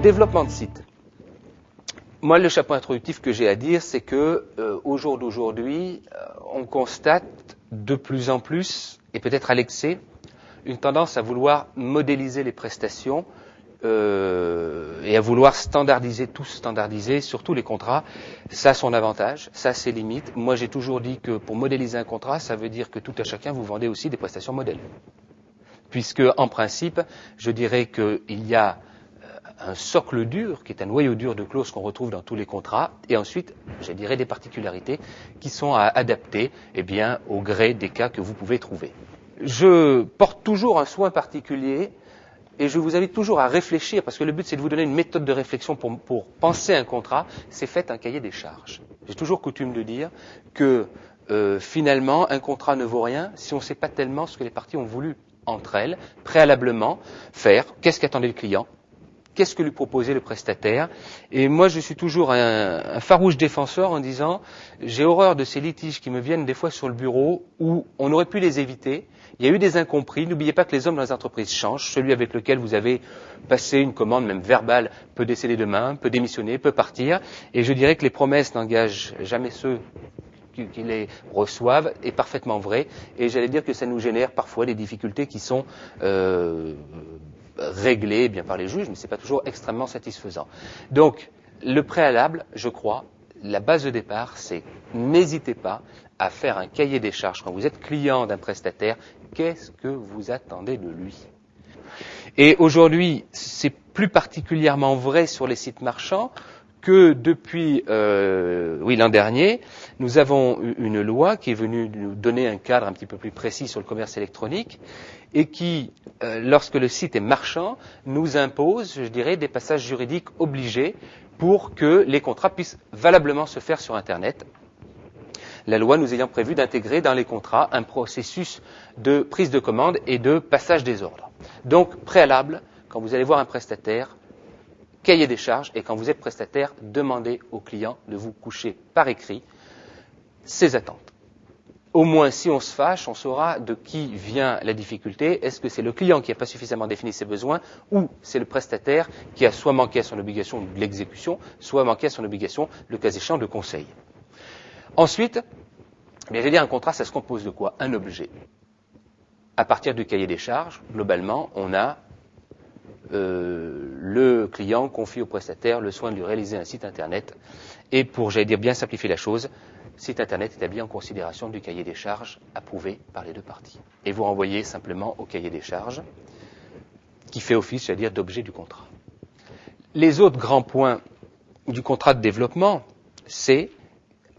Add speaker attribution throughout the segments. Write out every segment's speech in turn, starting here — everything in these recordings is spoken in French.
Speaker 1: développement de site. Moi, le chapeau introductif que j'ai à dire, c'est que au jour d'aujourd'hui, on constate de plus en plus, et peut-être à l'excès, une tendance à vouloir modéliser les prestations et à vouloir tout standardiser, surtout les contrats. Ça a son avantage, ça a ses limites. Moi, j'ai toujours dit que pour modéliser un contrat, ça veut dire que tout à chacun, vous vendez aussi des prestations modèles. Puisque, en principe, je dirais qu'il y a un socle dur, qui est un noyau dur de clauses qu'on retrouve dans tous les contrats, et ensuite, je dirais, des particularités qui sont à adapter au gré des cas que vous pouvez trouver. Je porte toujours un soin particulier, et je vous invite toujours à réfléchir, parce que le but c'est de vous donner une méthode de réflexion pour penser un contrat, c'est faites un cahier des charges. J'ai toujours coutume de dire que finalement, un contrat ne vaut rien si on ne sait pas tellement ce que les parties ont voulu entre elles, préalablement, faire, qu'est-ce qu'attendait le client, qu'est-ce que lui proposait le prestataire. Et moi, je suis toujours un farouche défenseur en disant, j'ai horreur de ces litiges qui me viennent des fois sur le bureau où on aurait pu les éviter. Il y a eu des incompris. N'oubliez pas que les hommes dans les entreprises changent. Celui avec lequel vous avez passé une commande, même verbale, peut décéder demain, peut démissionner, peut partir. Et je dirais que les promesses n'engagent jamais ceux qui les reçoivent est parfaitement vrai. Et j'allais dire que ça nous génère parfois des difficultés qui sont réglé par les juges, mais ce n'est pas toujours extrêmement satisfaisant. Donc, le préalable, je crois, la base de départ, c'est n'hésitez pas à faire un cahier des charges. Quand vous êtes client d'un prestataire, qu'est-ce que vous attendez de lui? Et aujourd'hui, c'est plus particulièrement vrai sur les sites marchands que depuis l'an dernier, nous avons une loi qui est venue nous donner un cadre un petit peu plus précis sur le commerce électronique et qui, lorsque le site est marchand, nous impose, je dirais, des passages juridiques obligés pour que les contrats puissent valablement se faire sur Internet. La loi nous ayant prévu d'intégrer dans les contrats un processus de prise de commande et de passage des ordres. Donc, préalable, quand vous allez voir un prestataire, cahier des charges, et quand vous êtes prestataire, demandez au client de vous coucher par écrit ses attentes. Au moins, si on se fâche, on saura de qui vient la difficulté. Est-ce que c'est le client qui n'a pas suffisamment défini ses besoins, ou c'est le prestataire qui a soit manqué à son obligation de l'exécution, soit manqué à son obligation, le cas échéant, de conseil. Ensuite, je vais dire, un contrat, ça se compose de quoi? Un objet. À partir du cahier des charges, globalement, on a le client confie au prestataire le soin de lui réaliser un site internet et pour, bien simplifier la chose, site internet établi en considération du cahier des charges approuvé par les deux parties. Et vous renvoyez simplement au cahier des charges qui fait office, d'objet du contrat. Les autres grands points du contrat de développement, c'est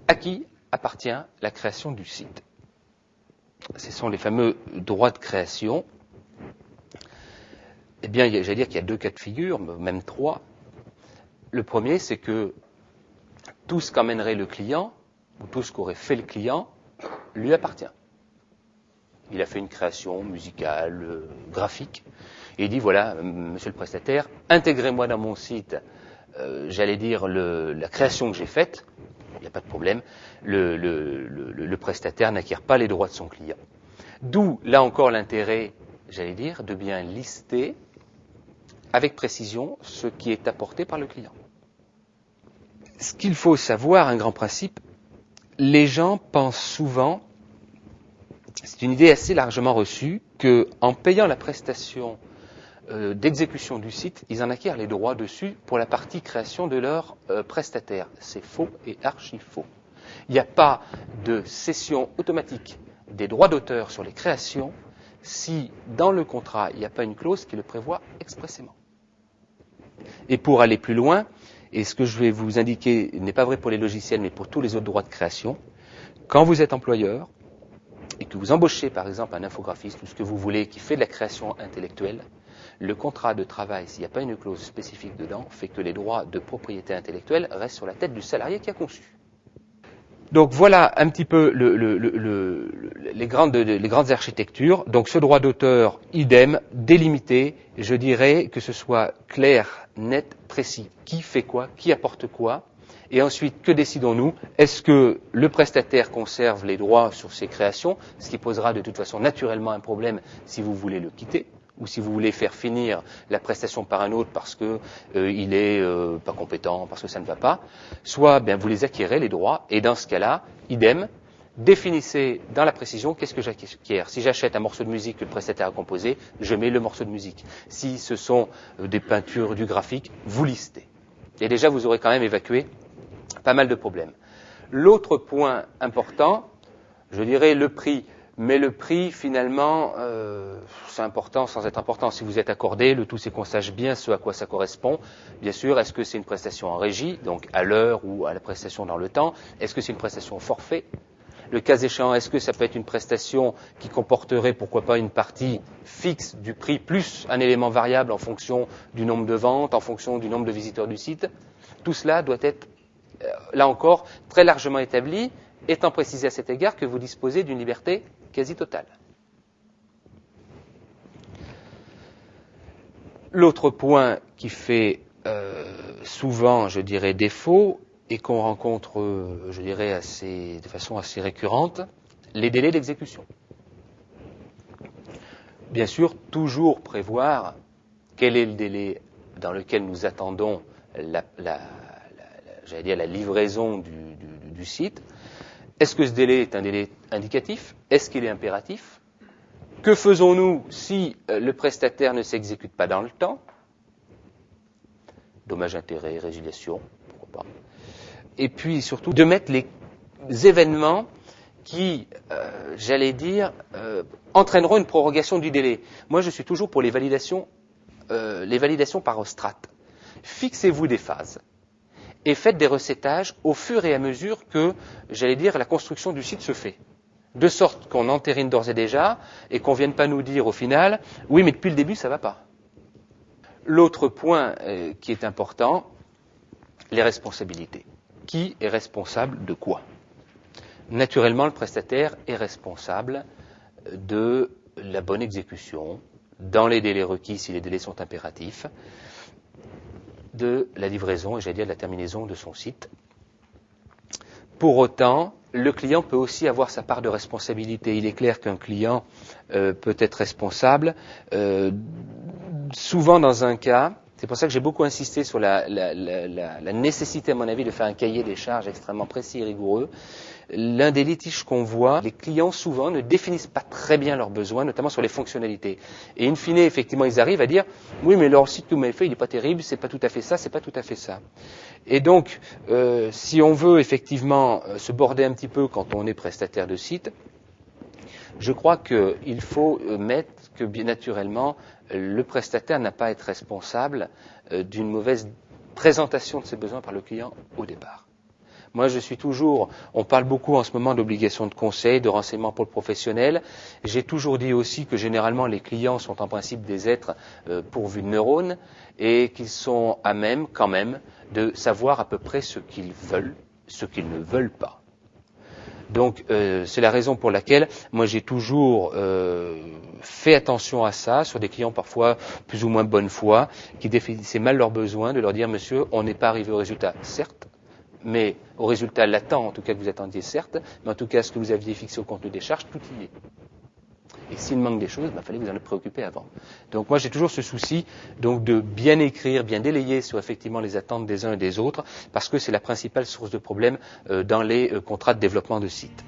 Speaker 1: à qui appartient la création du site. Ce sont les fameux droits de création. J'allais dire qu'il y a deux cas de figure, même trois. Le premier, c'est que tout ce qu'emmènerait le client, ou tout ce qu'aurait fait le client, lui appartient. Il a fait une création musicale, graphique, et il dit, voilà, monsieur le prestataire, intégrez-moi dans mon site, la création que j'ai faite, il n'y a pas de problème, le prestataire n'acquiert pas les droits de son client. D'où, là encore, l'intérêt, de bien lister avec précision ce qui est apporté par le client. Ce qu'il faut savoir, un grand principe, les gens pensent souvent, c'est une idée assez largement reçue, qu'en payant la prestation d'exécution du site, ils en acquièrent les droits dessus pour la partie création de leur prestataire. C'est faux et archi faux. Il n'y a pas de cession automatique des droits d'auteur sur les créations si dans le contrat il n'y a pas une clause qui le prévoit expressément. Et pour aller plus loin, et ce que je vais vous indiquer n'est pas vrai pour les logiciels mais pour tous les autres droits de création, quand vous êtes employeur et que vous embauchez par exemple un infographiste ou ce que vous voulez qui fait de la création intellectuelle, le contrat de travail, s'il n'y a pas une clause spécifique dedans, fait que les droits de propriété intellectuelle restent sur la tête du salarié qui a conçu. Donc voilà un petit peu les grandes architectures. Donc ce droit d'auteur, idem, délimité, je dirais que ce soit clair, net, précis. Qui fait quoi, qui apporte quoi, et ensuite que décidons-nous? Est-ce que le prestataire conserve les droits sur ses créations, ce qui posera de toute façon naturellement un problème si vous voulez le quitter, ou si vous voulez faire finir la prestation par un autre parce que il est pas compétent, parce que ça ne va pas, soit bien vous les acquérez les droits, et dans ce cas-là, idem, définissez dans la précision qu'est-ce que j'acquiers. Si j'achète un morceau de musique que le prestataire a composé, je mets le morceau de musique. Si ce sont des peintures, du graphique, vous listez. Et déjà, vous aurez quand même évacué pas mal de problèmes. L'autre point important, je dirais le prix. Mais le prix, finalement, c'est important sans être important. Si vous êtes accordé, le tout c'est qu'on sache bien ce à quoi ça correspond. Bien sûr, est-ce que c'est une prestation en régie, donc à l'heure ou à la prestation dans le temps? Est-ce que c'est une prestation au forfait? Le cas échéant, est-ce que ça peut être une prestation qui comporterait, pourquoi pas, une partie fixe du prix plus un élément variable en fonction du nombre de ventes, en fonction du nombre de visiteurs du site? Tout cela doit être, là encore, très largement établi, étant précisé à cet égard que vous disposez d'une liberté quasi totale. L'autre point qui fait souvent, je dirais, défaut, et qu'on rencontre, je dirais, de façon assez récurrente, les délais d'exécution. Bien sûr, toujours prévoir quel est le délai dans lequel nous attendons la livraison du site. Est-ce que ce délai est un délai indicatif? Est-ce qu'il est impératif? Que faisons-nous si le prestataire ne s'exécute pas dans le temps? Dommages, intérêts, résiliation, pourquoi pas. Et puis surtout, de mettre les événements qui, entraîneront une prorogation du délai. Moi, je suis toujours pour les validations par strate. Fixez-vous des phases et faites des recétages au fur et à mesure que, la construction du site se fait. De sorte qu'on entérine d'ores et déjà et qu'on ne vienne pas nous dire au final, oui, mais depuis le début, ça ne va pas. L'autre point qui est important, les responsabilités. Qui est responsable de quoi? Naturellement, le prestataire est responsable de la bonne exécution, dans les délais requis si les délais sont impératifs, de la livraison et de la terminaison de son site. Pour autant, le client peut aussi avoir sa part de responsabilité. Il est clair qu'un client peut être responsable. Souvent dans un cas, c'est pour ça que j'ai beaucoup insisté sur la nécessité, à mon avis, de faire un cahier des charges extrêmement précis et rigoureux. L'un des litiges qu'on voit, les clients souvent ne définissent pas très bien leurs besoins, notamment sur les fonctionnalités. Et in fine, effectivement, ils arrivent à dire « Oui, mais leur site que vous m'avez fait, il n'est pas terrible, c'est pas tout à fait ça, c'est pas tout à fait ça. » Et donc, si on veut effectivement se border un petit peu quand on est prestataire de site, je crois qu'il faut mettre que, bien naturellement, le prestataire n'a pas à être responsable d'une mauvaise présentation de ses besoins par le client au départ. Moi, je suis toujours, on parle beaucoup en ce moment d'obligations de conseil, de renseignements pour le professionnel. J'ai toujours dit aussi que généralement les clients sont en principe des êtres pourvus de neurones et qu'ils sont à même, quand même, de savoir à peu près ce qu'ils veulent, ce qu'ils ne veulent pas. Donc, c'est la raison pour laquelle moi j'ai toujours fait attention à ça, sur des clients parfois plus ou moins bonne foi, qui définissaient mal leurs besoins, de leur dire « Monsieur, on n'est pas arrivé au résultat, certes, mais au résultat latent, en tout cas que vous attendiez, certes, mais en tout cas ce que vous aviez fixé au contenu des charges, tout y est. Et s'il manque des choses, il fallait vous en préoccuper avant. » Donc moi j'ai toujours ce souci donc de bien écrire, bien délayer sur effectivement les attentes des uns et des autres, parce que c'est la principale source de problème dans les contrats de développement de site.